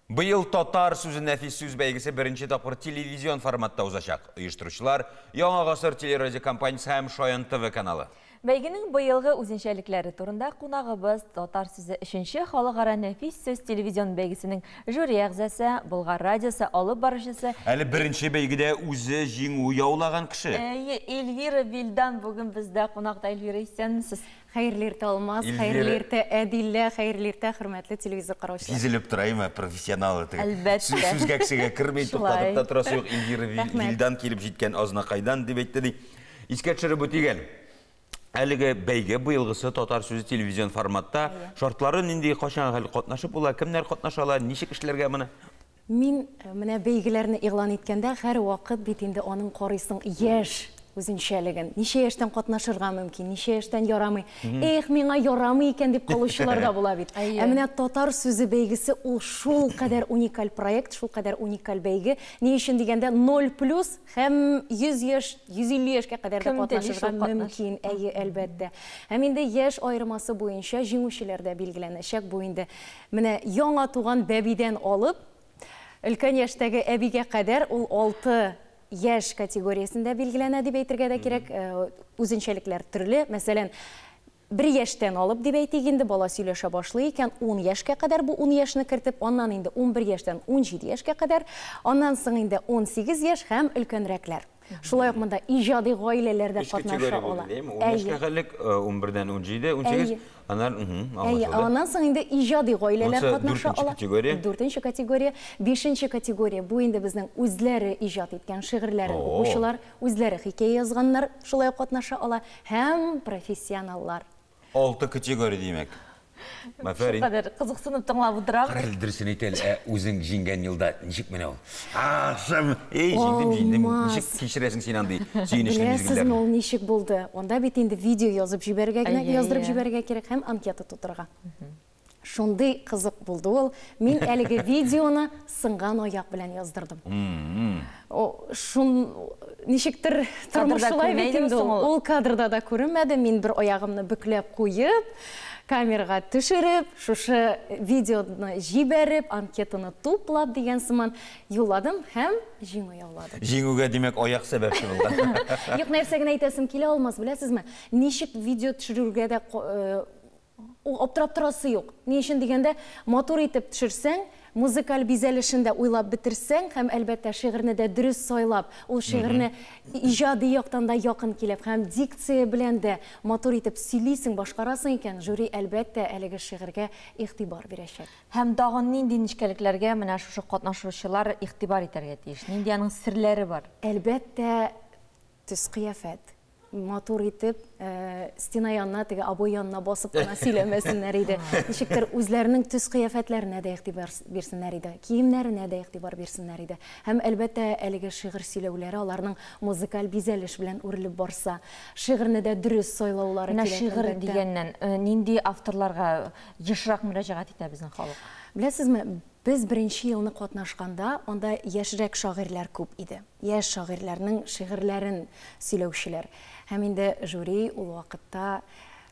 Быйыл татар сүзі нәфис сүз бәйгісі бірінші тапқыр телевизион форматта узашақ. Үйіштірушылар Яңа ғасыр телерадио компаниясы һәм Шаян ТВ каналы. Бәйгенең быйылғы үзенчәлекләре турында кунагыбыз татар сүзе 3-нче халыкара нәфис сүз телевизион бәйгесенең жюри әгъзасы, Болгар радиосы алып баручысы. Әле беренче бәйгедә үзе җиңү яулаган кеше. Эльвира Вилдан бүген бездә кунакта. Эльвира, исәнмесез? Хәерле иртә Алмаз, хәерле иртә Әдилә, хәерле иртә хөрмәтле телевизор караучылар. Сизелеп тораймы профессионалы теге. Әлбәттә. Сүзгә кешегә кермәй туктатып та торасы юк. Эльвира Вилдан килеп җиткән азнакайдан дип әйтте ди. Искә төшереп үтигән. Әлеге бәйге быелгысы татар сүзе телевизион форматта шартлары нинди качан хәл катнашып була, кемнәр катнашалар, ничек эшләргә моны? Мин менә бәйгеләрне игълан иткәндә һәр вакыт бит инде аның карыйсың яшь үзенчәлеген. Ничә яшьтән катнашырга мөмкин, ничә яшьтән ярамый. Эх, миңа ярамый икән дип калучылар да була бит. Менә татар сүзе бәйгесе ул шул кадәр уникаль проект, шул кадәр уникаль бәйге. Ни өчен дигәндә 0+ һәм 100 яшь, 150 яшькә кадәр да катнашырга мөмкин. Әлбәттә. Һәм инде яшь айырмасы буенча җиңүчеләр дә билгеләнәчәк. Бу инде менә яңа туган бәбидән алып өлкән яшьтәге әбигә кадәр ул 6 яшь категориясында билгеләнә дип әйтергә дә кирәк. Үзенчәлекләр төрле. Мәсәлән, 1 яшьтән алып дип әйтик инде бала сөйләшә башлый икән, 10 яшькә кадәр бу 10 яшьне кертеп, аннан инде 11 яшьтән 17 яшькә кадәр, аннан соң инде 18 яшь һәм өлкәнрәкләр. Шулай ук монда иҗади гаиләләр дә катнаша ала. 10 яшькә кадәр 11-дән 17, 18, аннан соң инде иҗади гаиләләр катнаша ала. 4нче категория, 5нче категория бу инде безнең үзләре иҗат иткән шигырьләрен укучылар, үзләре хикәя язганнар, шулай катнаша ала һәм профессионаллар. 6 категория димәк. Мәфәрин. Кадәр кызыксынып тыңлап утырам. Карел дөресен әйтә, үзең җиңгән елда ничек менә ул? Җиңдем. Ничек кичерәсең син андый сөенечле мизгелләрне? Сез ул ничек булды? Онда бит инде видео язып җибәргә генә, яздырып җибәргә кирәк һәм анкета тутырга. Шундый кызык булды ул. Мин әлеге видеоны сынган аяк белән яздырдым. Ничектер тормышлай бит инде ул кадрда да күренмәде. Мин бер аягымны бөкләп куеп, камерага төшереп, шушы видеоны җибәреп, анкетаны туплап дигән сыман юлладым һәм җиңү яуладым. Җиңүгә димәк аяк сәбәпче булган. Юк, нәрсә генә әйтәсем килә Алмаз, беләсезме? Ничек видео төшерүгә дә аптырап торасы юк. Ни өчен дигәндә, матур итеп төшерсәң, музыкаль бизәлешендә уйлап битерсәң һәм әлбәттә шигырьне дә дөрес сайлап, ул шигырьне иҗади яктан да якын килеп һәм дикция белән дә матур итеп сөйлисең, башкарасың икән, жюри әлбәттә әлеге шигырьгә игътибар бирәчәк. Һәм тагын нинди нечкәлекләргә менә шушы катнашучылар игътибар итәргә тиеш? Нинди аның серләре бар? Әлбәттә төс кыяфәт. Матур итеп, стена янына, теге абой янына басып кына сөйләмәсеннәр иде. Ничектер үзләренең төс кыяфәтләренә дә игътибар бирсеннәр иде, киемнәренә дә игътибар бирсеннәр иде. Һәм әлбәттә әлеге шигырь сөйләүләре аларның музыкаль бизәлеш белән үрелеп барса, шигырьне дә дөрес сайлаулары кирәк. Шигырь дигәннән нинди авторларга ешрак мөрәҗәгать итә безнең халык? Беләсезме, biz беренче елны катнашканда, анда яшьрәк шагыйрьләр күп иде. Яшь шагыйрьләрнең шигырьләрен сөйләүчеләр. Һәм инде жюри ул вакытта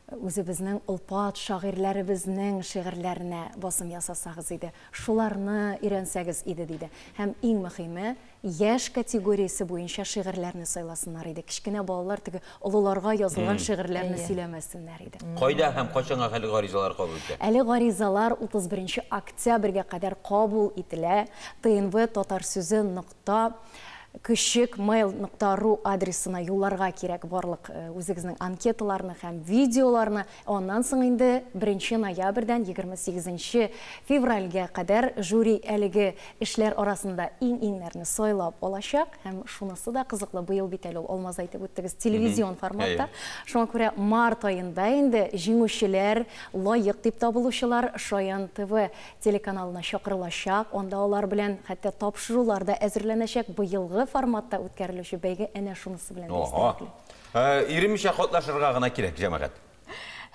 үзебезнең улпат шагыйрьләребезнең шигырьләренә басым ясасагыз иде. Шуларны өйрәнсәгез иде диде. Һәм иң мөһиме, яшь категориясе буенча шигырьләрне сайласыннар иде. Кичкенә балалар теге олыларга язылган шигырьләрне сөйләмәсеннәр иде. Кайда һәм кайчанга хәле гаризалар кабул итә? Әле гаризалар 31 октябрьгә кадәр кабул ителә. ТНВ татар сүзе _mail.ru адресына юлларга кирәк барлык үзегезнең анкеталарны һәм видеоларны. Аннан соң инде 1 ноябрьдән 28 февральгә кадәр жюри әлеге эшләр арасында иң-иңнәрне сайлап алачак. Һәм шунысы да кызыклы, быел бит әле ул Алмаз әйтеп үттегез, телевизион форматта. Шуңа күрә март аенда инде җиңүчеләр, лаек дип табылучылар Шаян ТВ телеканалына чакырылачак. Анда алар белән хәтта тапшырулар да әзерләнәчәк. Быелгы форматта үткәрелүче бәйге әнә шунысы белән истәлекле. Иремичә катнашырга гына кирәк җәмәгать.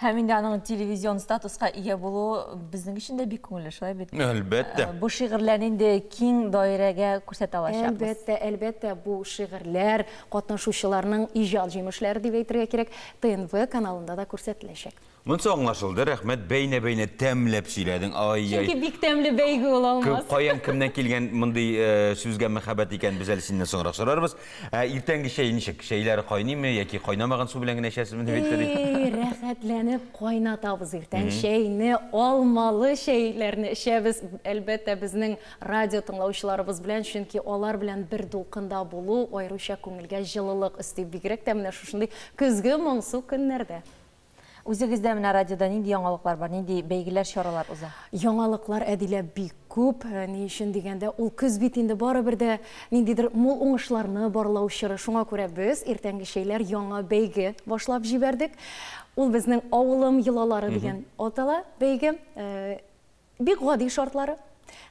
Һәм инде аның телевизион статуска ия булуы безнең өчен дә бик күңелле, шулай бит? Әлбәттә. Бу шигырьләрне инде киң даирәгә күрсәтә алачакбыз. Әлбәттә, бу шигырьләр катнашучыларның иҗат җимешләре дип әйтергә кирәк, ТНВ каналында да күрсәтеләчәк. Монсы аңлашылды, рәхмәт, бәйнә-бәйнә тәмләп сөйләдең. Ай-яй. Чөнки бик тәмле бәйге ул алмас. Каян кемнән килгән мондый сүзгә мәхәббәт икән, без әле синнән соңрак сорарбыз. Иртәнге чәй ничек? Чәйләре кайныймы яки кайнамаган су белән генә эчәсезме дип әйтте. Рәхәтләнеп кайнатабыз иртән чәйне, алмалы чәйләрне эчәбез. Әлбәттә безнең радио тыңлаучыларыбыз белән, чөнки алар белән бер дулкында булу аеруча күңелгә җылылык өсти, бигрәк тә менә шушындый көзге моңсу көннәрдә. Үзегездә менә радиода нинди яңалыклар бар, нинди бәйгеләр, чаралар уза? Яңалыклар Әдилә бик күп. Ни өчен дигәндә, ул көз бит инде барыбер дә ниндидер мул уңышларны барлау чоры. Шуңа күрә без иртәнге чәйләр яңа бәйге башлап җибәрдек. Ул безнең авылым йолалары дигән атала бәйге. Бик гади шартлары.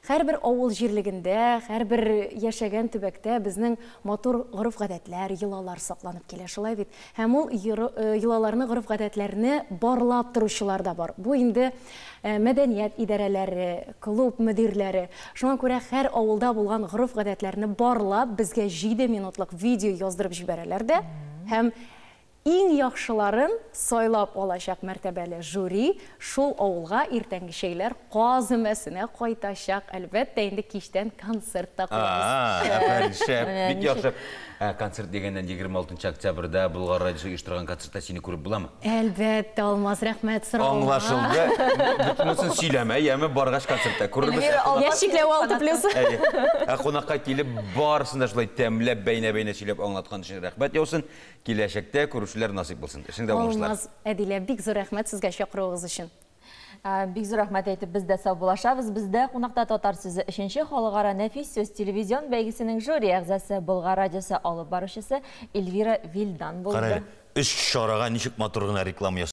Һәрбер авыл җирлегендә, һәрбер яшәгән төбәктә безнең матур горыф-гадәтләр, йолалар сакланып килә, шулай бит. Һәм ул йолаларны, горыф-гадәтләрне барлап торучылар да бар. Бу инде мәдәният идарәләре, клуб мөдирләре. Шуңа күрә һәр авылда булган горыф-гадәтләрне барлап безгә 7 минутлык видео яздырып җибәрәләр дә. Һәм иң яхшыларын сайлап алачак мәртәбәле жюри шул авылга иртәнге чәйләр казымәсенә кайтачак. Әлбәттә инде кичтән концерт та куябыз. Бик яхшы. Концерт дигәндән 26 октябрьдә Болгар радиосы оештырган концертта сине күреп буламы? Әлбәттә, Алмаз, рәхмәт сорауга. Аңлашылды. Бөтенесен сөйләмә, яме баргач концертта күрербез. Яшикләп 6+. Кунакка килеп барысын да шулай тәмләп бәйнә-бәйнә сөйләп аңлаткан өчен рәхмәт яусын. Киләчәктә күрүчеләр насыйп булсын. Эшеңдә уңышлар. Алмаз, Әдилә, бик зур рәхмәт сезгә чакыруыгыз өчен. Бик зур рәхмәт әйтеп, без дә сау булашабыз. Бездә кунакта татар сүзе 3нче халыкара нәфис сөз телевизион бәйгесенең жюри әгъзасы, Болгар радиосы алып баручысы Эльвира Вильдан булды. 3 чарага ничек матур гына реклама